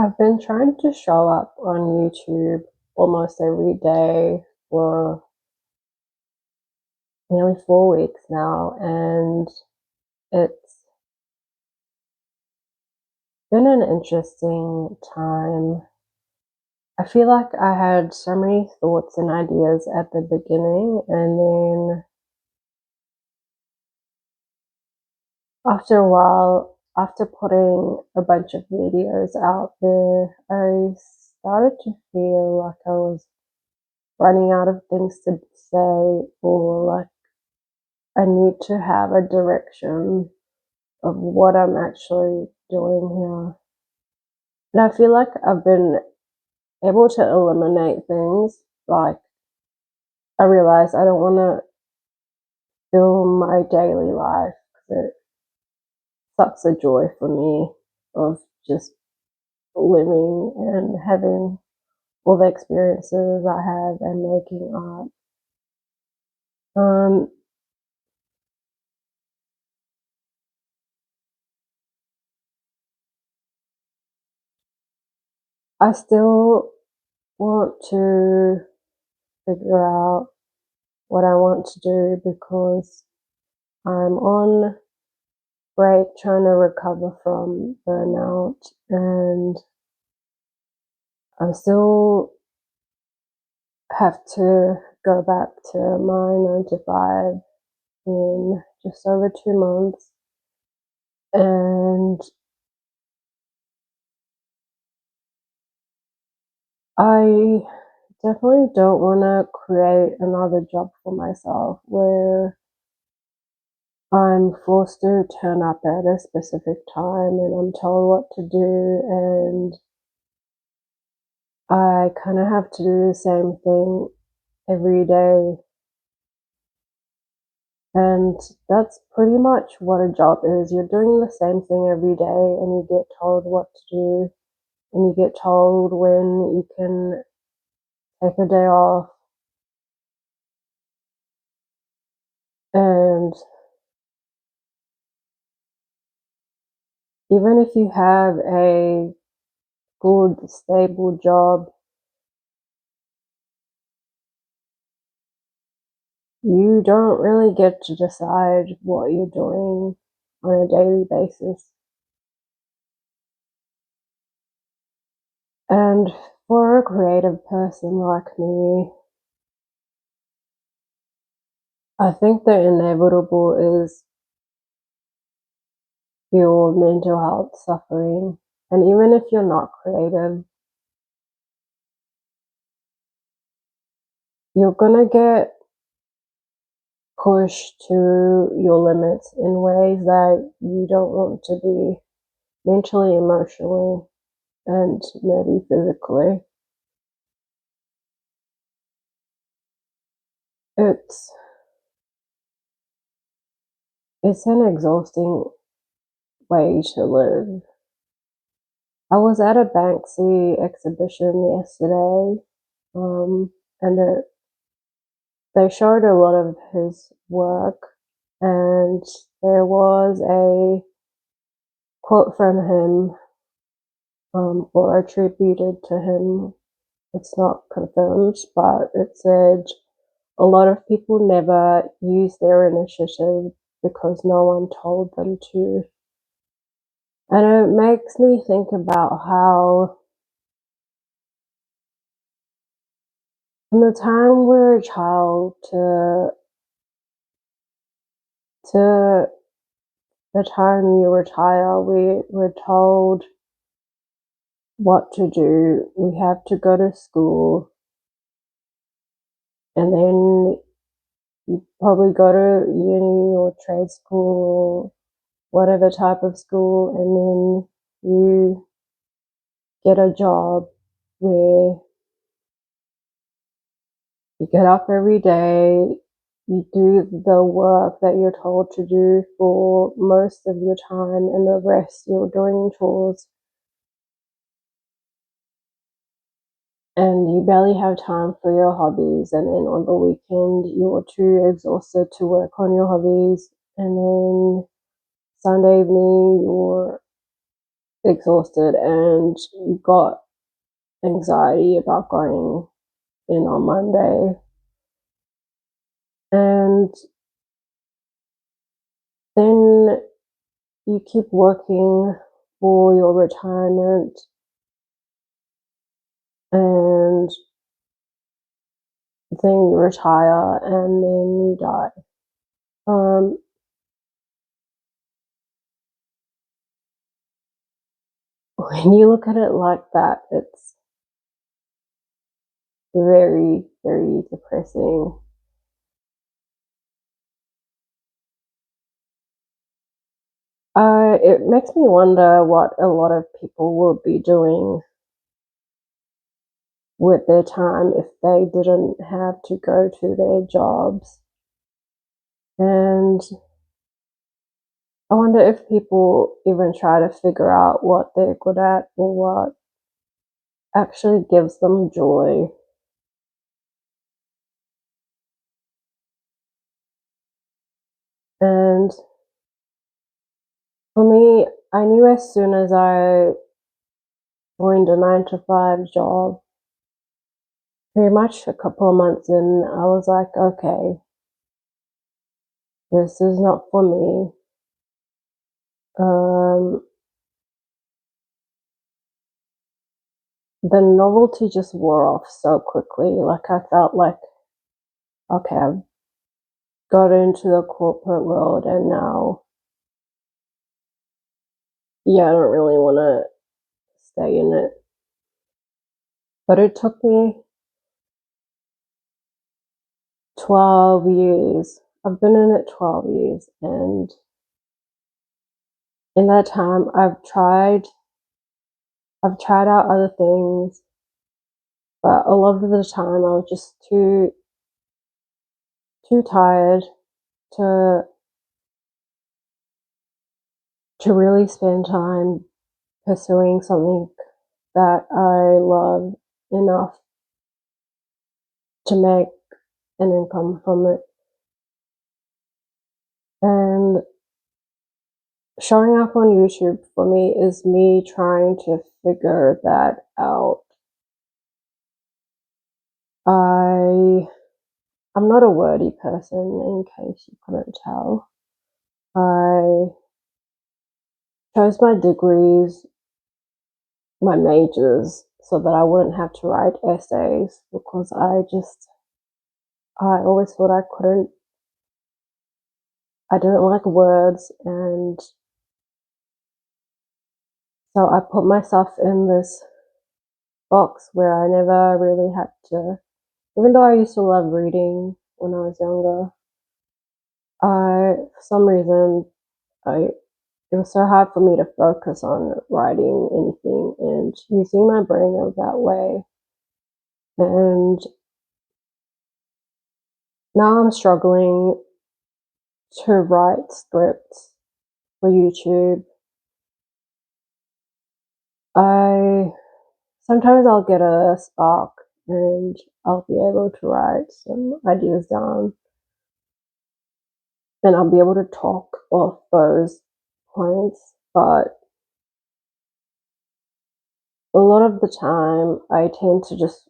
I've been trying to show up on YouTube almost every day for nearly 4 weeks now, and it's been an interesting time. I feel like I had so many thoughts and ideas at the beginning, and then after a while, after putting a bunch of videos out there, I started to feel like I was running out of things to say, or like I need to have a direction of what I'm actually doing here. And I feel like I've been able to eliminate things. Like, I realize I don't want to film my daily life because it sucks the joy for me of just living and having all the experiences I have and making art. Um, I still want to figure out what I want to do because I'm on break trying to recover from burnout, and I still have to go back to my 9 to 5 in just over 2 months. And I definitely don't want to create another job for myself where I'm forced to turn up at a specific time and I'm told what to do, and I kind of have to do the same thing every day. And that's pretty much what a job is. You're doing the same thing every day and you get told what to do, and you get told when you can take a day off. And even if you have a good, stable job, you don't really get to decide what you're doing on a daily basis. And for a creative person like me, I think the inevitable is your mental health suffering. And even if you're not creative, you're gonna get pushed to your limits in ways that you don't want to be, mentally, emotionally, and maybe physically. It's it's an exhausting way to live. I was at a Banksy exhibition yesterday, and they showed a lot of his work, and there was a quote from him, or attributed to him. It's not confirmed, but it said a lot of people never use their initiative because no one told them to. And it makes me think about how from the time we're a child to the time you retire, we're told what to do. We have to go to school, and then you probably go to uni or trade school or whatever type of school, and then you get a job where you get up every day, you do the work that you're told to do for most of your time, and the rest you're doing chores, and you barely have time for your hobbies. And then on the weekend, you're too exhausted to work on your hobbies, and then Sunday evening, you're exhausted and you got anxiety about going in on Monday. And then you keep working for your retirement and then you retire and then you die. Um, when you look at it like that, it's very, very depressing. It makes me wonder what a lot of people would be doing with their time if they didn't have to go to their jobs. And I wonder if people even try to figure out what they're good at or what actually gives them joy. And for me, I knew as soon as I joined a 9 to 5 job, pretty much a couple of months in, I was like, okay, this is not for me. Um, the novelty just wore off so quickly. Like I felt like, okay, I've got into the corporate world and now, yeah, I don't really want to stay in it. But it took me 12 years. I've been in it 12 years. And in that time, I've tried out other things, but a lot of the time I was just too tired to really spend time pursuing something that I love enough to make an income from it. And showing up on YouTube for me is me trying to figure that out. I I'm not a wordy person, in case you couldn't tell. I chose my degrees, my majors, so that I wouldn't have to write essays because I always thought I didn't like words, and so I put myself in this box where I never really had to, even though I used to love reading when I was younger, for some reason, I it was so hard for me to focus on writing anything and using my brain in that way. And now I'm struggling to write scripts for YouTube. I sometimes I'll get a spark and I'll be able to write some ideas down and I'll be able to talk off those points. But a lot of the time, I tend to just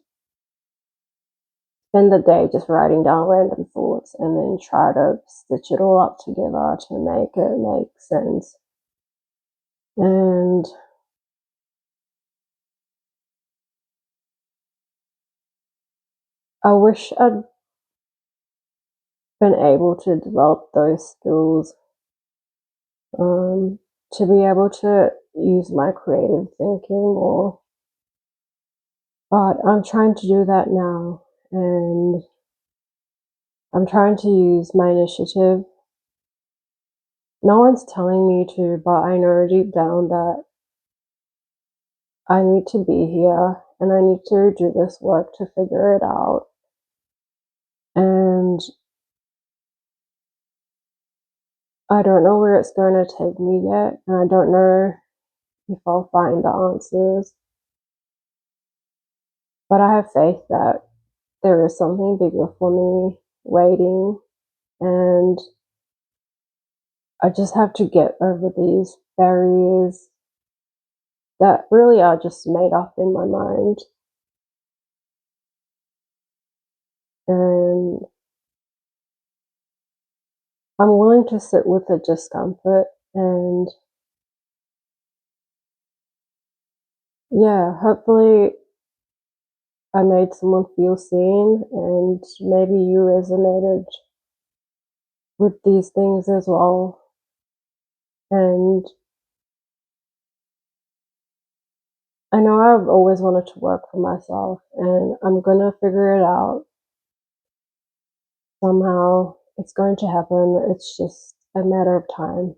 spend the day just writing down random thoughts and then try to stitch it all up together to make it make sense. And I wish I'd been able to develop those skills, to be able to use my creative thinking more. But I'm trying to do that now, and I'm trying to use my initiative. No one's telling me to, but I know deep down that I need to be here and I need to do this work to figure it out. And I don't know where it's going to take me yet, and I don't know if I'll find the answers. But I have faith that there is something bigger for me waiting, and I just have to get over these barriers that really are just made up in my mind. And I'm willing to sit with the discomfort and, yeah, hopefully I made someone feel seen and maybe you resonated with these things as well. And I know I've always wanted to work for myself and I'm gonna figure it out somehow. It's going to happen. It's just a matter of time.